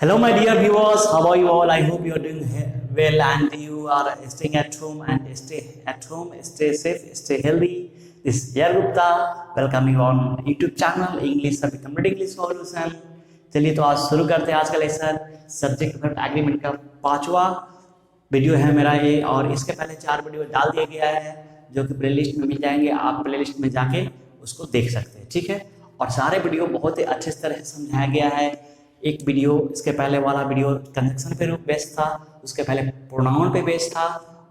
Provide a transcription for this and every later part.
Hello, my dear viewers. How are you all? I hope you are doing well and you are staying at home and stay at home, stay safe, stay healthy. This is Yair Gupta. Welcome you on YouTube channel English Subject Complete English Solution. चलिए तो आज शुरू करते हैं आज का lesson subject verb agreement का 5वां वीडियो है मेरा ये। और इसके पहले 4 वीडियो डाल दिया गया है जो कि प्लेलिस्ट में मिल जाएंगे। आप प्लेलिस्ट में जाके उसको देख सकते हैं, ठीक है। और सारे वीडियो बहुत ही अच्छे तरह से समझाया गया है। एक वीडियो इसके पहले वाला वीडियो कंजंक्शन पे बेस्ड था, उसके पहले प्रोनाउन पे बेस्ड था,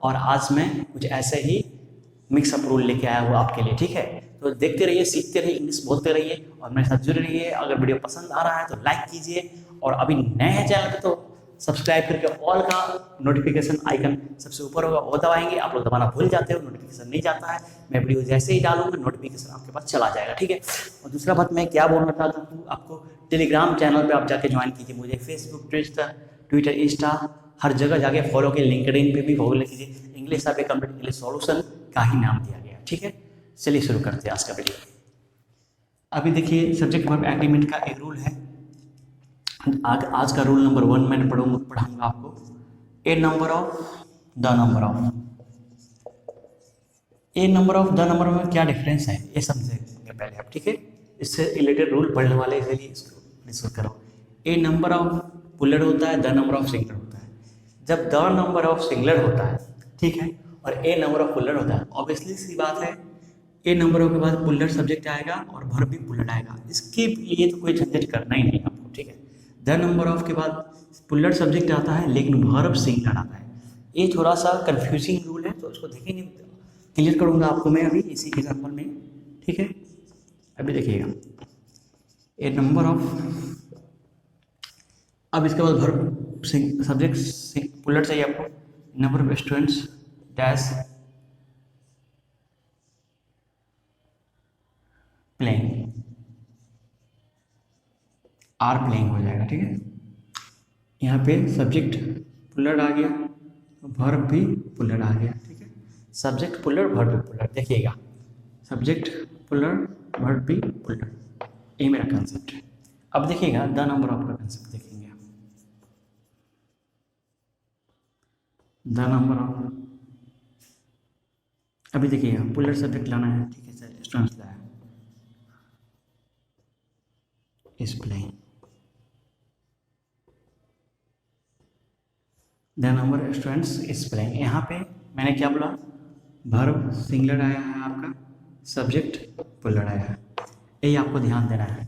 और आज मैं कुछ ऐसे ही मिक्स अप रूल लेके आया हूँ आपके लिए, ठीक है। तो देखते रहिए, सीखते रहिए, इंग्लिश बोलते रहिए और मेरे साथ जुड़े रहिए। अगर वीडियो पसंद आ रहा है तो लाइक कीजिए, और अभी नए हैं चैनल पे तो सब्सक्राइब करके ऑल का नोटिफिकेशन आइकन सबसे ऊपर होगा वो दबाएंगे। आप लोग दबाना भूल जाते हो, नोटिफिकेशन नहीं जाता है। मैं वीडियो जैसे ही डालूंगा नोटिफिकेशन आपके पास चला जाएगा, ठीक है। और दूसरा बात मैं क्या बोलना चाहता हूँ, आपको टेलीग्राम चैनल पे आप जाके ज्वाइन कीजिए मुझे। फेसबुक, ट्विटर, इंस्टा हर जगह जाके फॉलो कीजिए। लिंक्डइन पे भी फॉलो कीजिए। English subject complete English solution का ही नाम दिया गया, ठीक है। चलिए शुरू करते हैं आज का वीडियो। अभी देखिए सब्जेक्ट वर्ब एग्रीमेंट का एक रूल है। आज का रूल नंबर 1 मैंने पढ़ाऊंगा आपको। A number of the number of. A number of the number में क्या डिफरेंस है ये समझेंगे पहले आप, ठीक है। इससे रिलेटेड रूल पढ़ने वाले इसलिए इसको डिस्कस करो। ए नंबर ऑफ पुलर होता है, द नंबर ऑफ सिंगलर होता है। जब द नंबर ऑफ सिंगलर होता है, ठीक है, और ए नंबर ऑफ पुलर होता है, ऑब्वियसली सी बात है ए नंबर ऑफ के बाद पुलर सब्जेक्ट आएगा और वर्ब भी पुलर आएगा। इसके लिए तो कोई झंझट करना ही नहीं आपको, ठीक है। द नंबर ऑफ के बाद पुलर सब्जेक्ट आता है लेकिन वर्ब सिंगलर आता है। ये थोड़ा सा कंफ्यूजिंग रूल है तो उसको देखेंगे, क्लियर करूंगा आपको मैं अभी इसी एग्जाम्पल में, ठीक है। अभी देखिएगा ए नंबर ऑफ, अब इसके बाद वर्ब सब्जेक्ट पुलर चाहिए आपको। Number of students dash playing, are playing हो जाएगा, ठीक है। यहाँ पे सब्जेक्ट पुलर आ गया, वर्ब भी पुलर आ गया, ठीक है। सब्जेक्ट पुलर, वर्ब भी पुलर। देखिएगा सब्जेक्ट पुलर, वर्ब भी पुलर, ये मेरा कंसेप्ट है। अब देखिएगा द नंबर ऑफ का कंसेप्ट देखेंगे आप। द नंबर ऑफ, अभी देखिएगा पुलर सब्जेक्ट लाना है, ठीक है सर, स्टूडेंट्स लाया is playing. The number of students is playing, यहाँ पे मैंने क्या बोला, वर्ब सिंगलर आया है आपका, सब्जेक्ट पुलर आया है। यही आपको ध्यान देना है।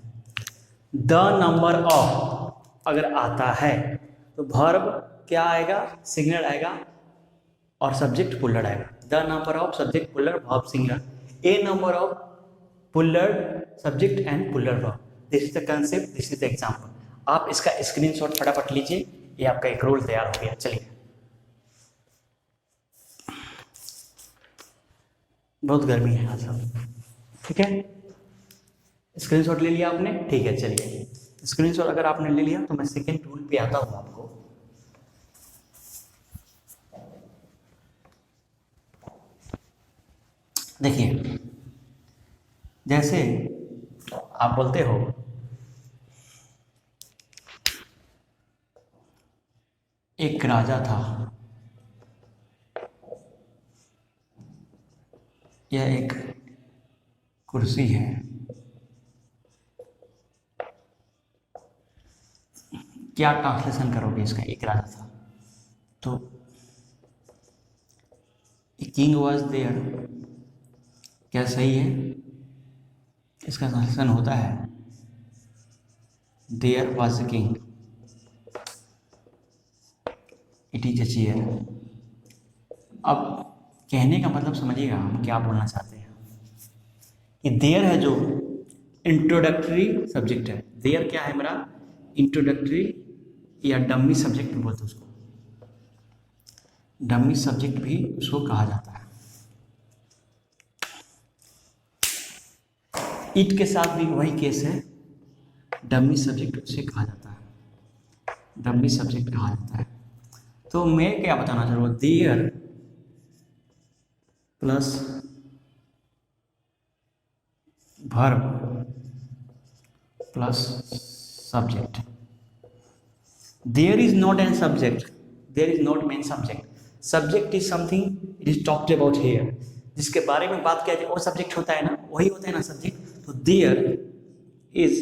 द नंबर ऑफ अगर आता है तो वर्ब क्या आएगा, सिंगलर आएगा, और सब्जेक्ट पुलर आएगा। The number of subject puller verb singular. A number of puller subject and puller verb. This is the concept, this is the example. आप इसका स्क्रीनशॉट फटाफट लीजिए, ये आपका एक रूल तैयार हो गया। चलिए, बहुत गर्मी है आज, ठीक है। स्क्रीनशॉट ले लिया आपने, ठीक है। चलिए स्क्रीनशॉट अगर आपने ले लिया तो मैं सेकेंड रूल पे आता हूं आपको। देखिए जैसे आप बोलते हो एक राजा था, यह एक कुर्सी है, क्या ट्रांसलेशन करोगे इसका, एक राजा था तो ए किंग वॉज देयर, क्या सही है। इसका ट्रांसलेशन होता है there was a king, it is a chair. अब कहने का मतलब समझिएगा हम क्या बोलना चाहते हैं। कि देयर है जो इंट्रोडक्टरी सब्जेक्ट है, देयर क्या है मेरा, इंट्रोडक्टरी या डमी सब्जेक्ट भी बोलते हैं उसको, डमी सब्जेक्ट भी उसको कहा जाता है। इट के साथ भी वही केस है, डमी सब्जेक्ट उसे कहा जाता है, डमी सब्जेक्ट कहा जाता है। तो मैं क्या बताना चाह रहा हूँ, there plus verb plus subject, there is not an subject, there is not main subject. Subject is something it is talked about here, जिसके बारे में बात किया जाए वो सब्जेक्ट होता है ना, वही होता है ना सब्जेक्ट। तो देयर इज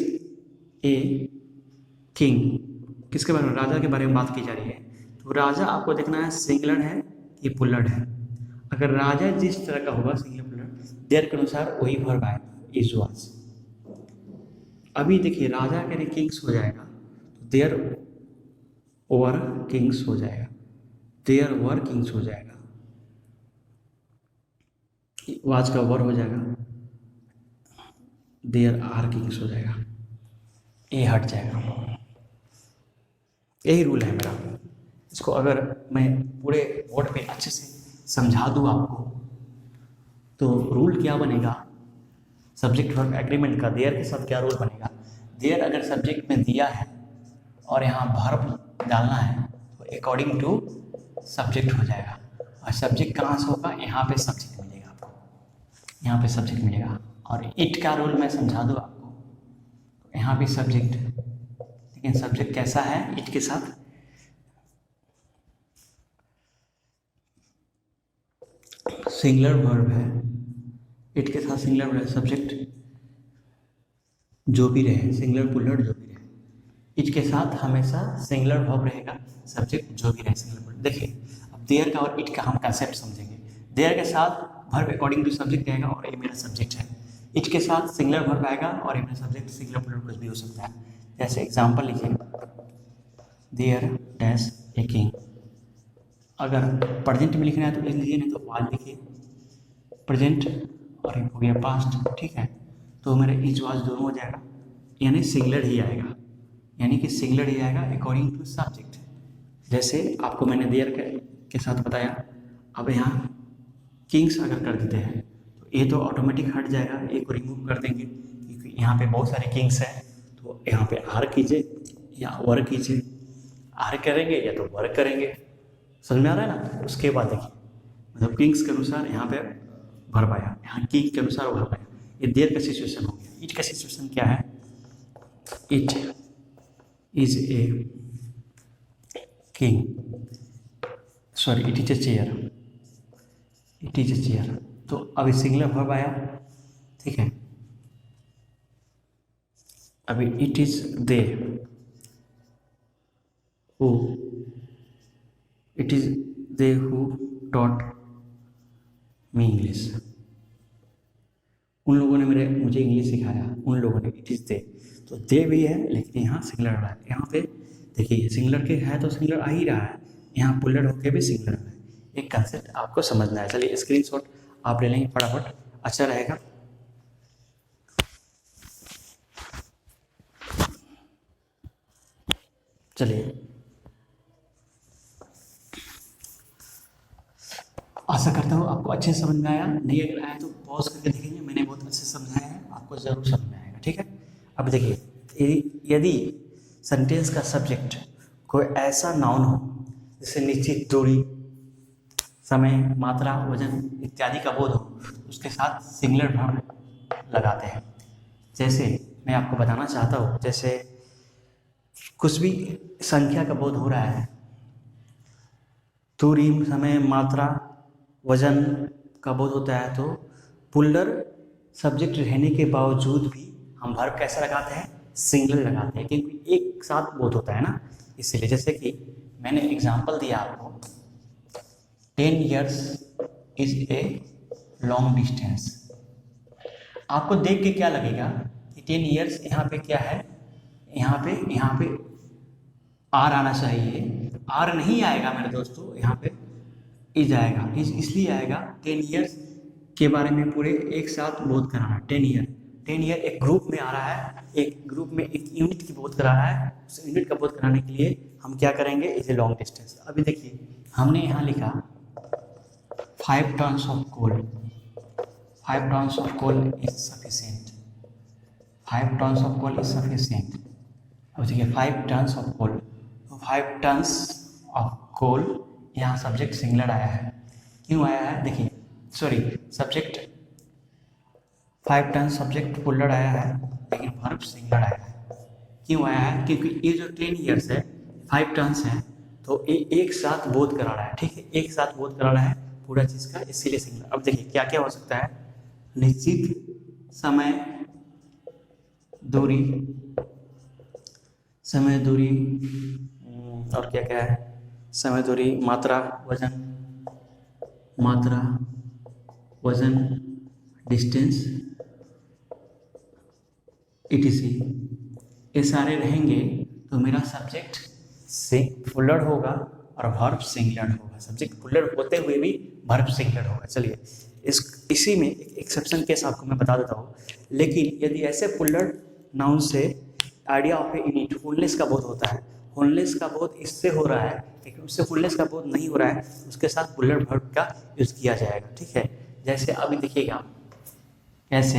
ए किंग, किसके बारे में, राजा के बारे में बात की जा रही है। तो राजा आपको देखना है सिंगुलर है कि पुल्लर है। अगर राजा जिस तरह का होगा सिंगुलर पुल्लर, देयर के अनुसार वही वर्ब आएगा, इज वाज। अभी देखिए राजा के लिए किंग्स हो जाएगा तो देयर वर किंग्स हो जाएगा, देयर वर किंग्स हो जाएगा, वाज का वर हो जाएगा, देयर आर किंग्स हो जाएगा, ए हट जाएगा। यही रूल है मेरा। इसको अगर मैं पूरे बोर्ड पे अच्छे से समझा दूँ आपको तो रूल क्या बनेगा, सब्जेक्ट वर्ब एग्रीमेंट का देयर के साथ क्या रूल बनेगा। देयर अगर सब्जेक्ट में दिया है और यहाँ वर्ब डालना है तो अकॉर्डिंग टू सब्जेक्ट हो जाएगा। और सब्जेक्ट कहाँ से होगा, यहाँ पे सब्जेक्ट मिलेगा आपको, यहाँ पे सब्जेक्ट मिलेगा। और इट का रूल मैं समझा दूँ आपको, तो यहाँ पे सब्जेक्ट, लेकिन सब्जेक्ट कैसा है, इट के साथ सिंगुलर वर्ब है, इट के साथ सिंगुलर वर्ब है, सब्जेक्ट जो भी रहे, सिंगुलर पुल्लर जो भी रहे, इट के साथ हमेशा सिंगुलर वर्ब रहेगा, सब्जेक्ट जो भी रहे सिंगुलर पुल्लर। देखिए अब देयर का और इट का हम कंसेप्ट समझेंगे। देयर के साथ वर्ब अकॉर्डिंग टू सब्जेक्ट आएगा और ये मेरा सब्जेक्ट है। इट के साथ सिंगुलर वर्ब आएगा और ये मेरा सब्जेक्ट, सिंगुलर पुल्लर कुछ भी हो सकता है। जैसे एग्जाम्पल लिखिए, देयर डैश ए किंग। अगर प्रेजेंट में लिखना है तो लीजिए, नहीं तो वाज लिखिए, प्रेजेंट और ये हो गया पास्ट, ठीक है। तो मेरे इज वाज दोनों हो जाएगा, यानी सिंगुलर ही आएगा, यानी कि सिंगुलर ही आएगा अकॉर्डिंग टू सब्जेक्ट। जैसे आपको मैंने देयर के साथ बताया। अब यहाँ किंग्स अगर कर देते हैं तो ये तो ऑटोमेटिक हट जाएगा, ए को रिमूव कर देंगे क्योंकि यहाँ पे बहुत सारे किंग्स हैं। तो यहाँ पे आर कीजिए या वर कीजिए, आर करेंगे या तो वर करेंगे, समझ में आ रहा है ना। उसके बाद देखिए मतलब किंग्स के अनुसार यहाँ पे वर्ब आया, यहाँ किंग के अनुसार वर्ब आया। ये देयर का सिचुएशन हो गया। इट का सिचुएशन क्या है, it is a king, sorry it is a chair, it is a chair. तो अभी सिंगुलर वर्ब आया, ठीक है। अभी it is they who, it is they who taught me English. उन लोगों ने मुझे इंग्लिश सिखाया, उन लोगों ने, इट इज दे। तो दे भी है लेकिन यहाँ सिंगुलर है। यहाँ पे देखिए सिंगुलर के है तो सिंगुलर आ ही रहा है, यहाँ पुल्लर होके भी सिंगुलर है। एक कंसेप्ट आपको समझना है। चलिए स्क्रीनशॉट आप ले लेंगे फटाफट, अच्छा रहेगा। चलिए आशा करता हूँ आपको अच्छे से समझ में आया। नहीं अगर आया तो पॉज करके देखेंगे, मैंने बहुत अच्छे से समझाया है, आपको ज़रूर समझ में आएगा, ठीक है। अब देखिए यदि सेंटेंस का सब्जेक्ट कोई ऐसा नाउन हो जैसे निश्चित दूरी, समय, मात्रा, वजन इत्यादि का बोध हो, उसके साथ सिंगुलर वर्ब लगाते हैं। जैसे मैं आपको बताना चाहता हूँ, जैसे कुछ भी संख्या का बोध हो रहा है, दूरी, समय, मात्रा, वजन का बोध होता है, तो पुल्लर सब्जेक्ट रहने के बावजूद भी हम वर्ब कैसा लगाते हैं, सिंगुलर लगाते हैं, क्योंकि एक साथ बोध होता है ना, इसीलिए। जैसे कि मैंने एग्जांपल दिया आपको, 10 years is a long distance. आपको देख के क्या लगेगा कि 10 years यहाँ पे क्या है, यहाँ पे आर आना चाहिए, आर नहीं आएगा मेरे दोस्तों, यहाँ पे इज आएगा। इज इसलिए आएगा 10 years के बारे में पूरे एक साथ बोध कराना। 10 ईयर एक ग्रुप में आ रहा है, एक ग्रुप में एक यूनिट की बोध करा रहा है, उस यूनिट का बोध कराने के लिए हम क्या करेंगे, इज ए लॉन्ग डिस्टेंस। अभी देखिए हमने यहाँ लिखा 5 tons of coal, 5 tons of coal is sufficient, 5 tons of coal is sufficient। अब देखिए 5 tons of coal, 5 tons of coal, यहाँ सब्जेक्ट सिंगुलर आया है। क्यों आया है, देखिए सॉरी सब्जेक्ट 5 टन सब्जेक्ट पुल्लर आया है लेकिन वर्ब सिंगुलर आया है। क्यों आया है, क्योंकि ये जो 10 years है 5 टर्न्स हैं, तो एक साथ बोध करा रहा है, ठीक है, एक साथ बोध करा रहा है पूरा चीज़ का, इसीलिए सिंगुलर। अब देखिए क्या क्या हो सकता है, निश्चित समय दूरी, समय दूरी, और क्या क्या है, समय दूरी, मात्रा वजन, डिस्टेंस, etc, ये सारे रहेंगे तो मेरा सब्जेक्ट प्लूरल होगा और वर्ब सिंगुलर होगा। सब्जेक्ट प्लूरल होते हुए भी वर्ब सिंगुलर होगा। चलिए इसी में एक एक्सेप्शन केस आपको मैं बता देता हूँ। लेकिन यदि ऐसे प्लूरल नाउन से idea of a unit fullness का बोध होता है, फुलनेस का बोध इससे हो रहा है लेकिन उससे फुलनेस का बोध नहीं हो रहा है, उसके साथ प्लूरल वर्ब का यूज़ किया जाएगा, ठीक है। जैसे अभी देखिएगा कैसे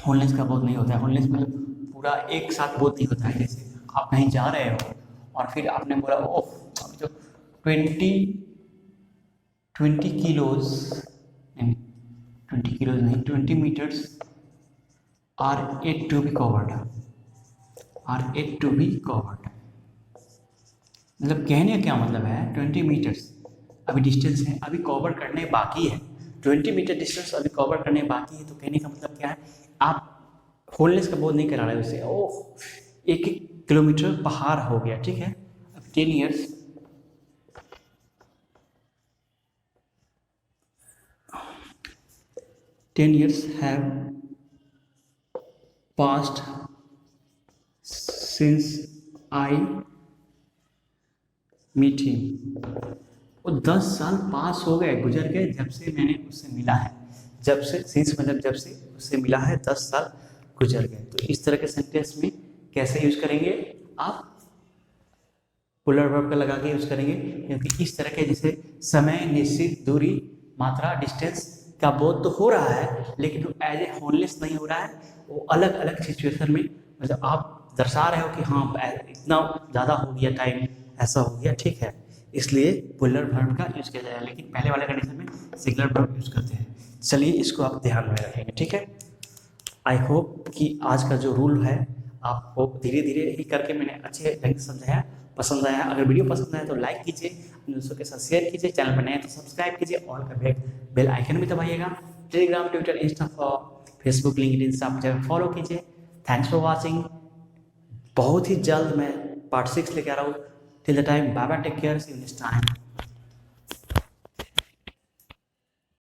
होलनेस का बोध नहीं होता है, होलनेस मतलब पूरा एक साथ बोध नहीं होता है। जैसे आप कहीं जा रहे हो और फिर आपने बोला ओह जो 20 किलोज नहीं 20 metres are yet to be covered, मतलब कहने का क्या मतलब है, 20 मीटर्स अभी डिस्टेंस है, अभी कवर करने बाकी है, 20 मीटर डिस्टेंस अभी कवर करने बाकी है। तो कहने का मतलब क्या है, आप होलनेस का बोध नहीं करा रहे उसे, ओह 1 किलोमीटर पहाड़ हो गया, ठीक है। अब 10 years have passed since I meet him, वो 10 साल पास हो गए, गुजर गए जब से मैंने उससे मिला है। जब से सिंस मतलब जब से उससे मिला है 10 साल गुजर गए। तो इस तरह के सेंटेंस में कैसे यूज करेंगे, आप प्लूरल वर्ब का लगा के यूज करेंगे, क्योंकि इस तरह के जैसे समय, निश्चित दूरी, मात्रा, डिस्टेंस का बोध तो हो रहा है लेकिन वो एज ए होलनेस नहीं हो रहा है, वो अलग अलग सिचुएशन में मतलब आप दर्शा रहे हो कि हाँ इतना ज़्यादा हो गया टाइम, ऐसा हो गया, ठीक है। इसलिए प्लूरल वर्ब का यूज किया जाएगा, लेकिन पहले वाले कंडीशन में सिंगुलर वर्ब यूज करते हैं। चलिए इसको आप ध्यान में रखेंगे, ठीक है। आई होप कि आज का जो रूल है आपको धीरे धीरे ही करके मैंने अच्छे ढंग से समझाया, पसंद आया। अगर वीडियो पसंद आया तो लाइक कीजिए, अपने दोस्तों के साथ शेयर कीजिए, चैनल पर नए हैं तो सब्सक्राइब कीजिए, ऑल का बेल आइकन भी दबाइएगा। Telegram, Twitter, Insta, Facebook, LinkedIn सब जगह फॉलो कीजिए। Thanks for watching. बहुत ही जल्द मैं पार्ट 6 लेके आ रहा हूँ। Till the time, bye bye, take care, see you next time.